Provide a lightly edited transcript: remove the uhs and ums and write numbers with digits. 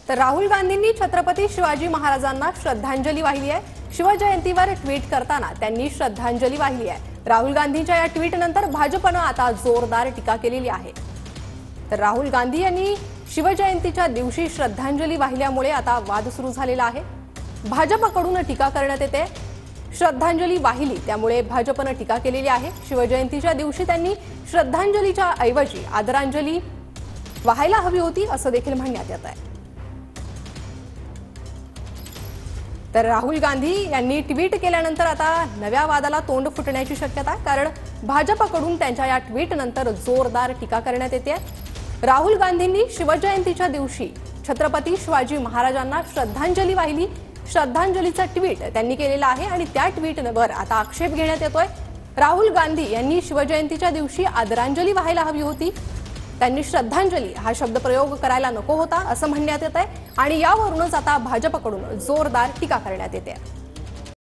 तर राहुल गांधींनी छत्रपती शिवाजी महाराजांना श्रद्धांजली वाहिली आहे। शिवजयंतीवर ट्विट करताना त्यांनी श्रद्धांजली वाहिली आहे। राहुल गांधींच्या या ट्विटनंतर भाजपनं आता जोरदार टीका केलेली आहे। तर राहुल गांधी यांनी शिवजयंतीच्या दिवशी श्रद्धांजली वाहिल्यामुळे आता वाद सुरू झालेला आहे। भाजपकडून टीका करण्यात येते। श्रद्धांजली वाहिली त्यामुळे भाजपनं टीका केलेली आहे। शिवजयंतीच्या दिवशी त्यांनी श्रद्धांजलीच्या ऐवजी आदरांजली वाहायला हवी होती असं देखील म्हणण्यात येत आहे। तर राहुल गांधी यांनी ट्विट केल्यानंतर आता नव्या वादाला तोंड फुटण्याची शक्यता आहे, कारण भाजपकडून त्यांच्या या ट्विटनंतर जोरदार टीका करण्यात येते। राहुल गांधींनी शिवजयंतीच्या दिवशी छत्रपती शिवाजी महाराजांना श्रद्धांजली वाहिली। श्रद्धांजलीचा ट्विट त्यांनी केलेला आहे आणि त्या ट्विटवर आता आक्षेप घेण्यात येतोय। राहुल गांधी यांनी शिवजयंतीच्या दिवशी आदरांजली वाहायला हवी होती, त्यांनी श्रद्धांजली हा शब्द प्रयोग करायला नको होता असं म्हणण्यात येत आहे आणि यावरूनच आता भाजपकडून जोरदार टीका करण्यात येते।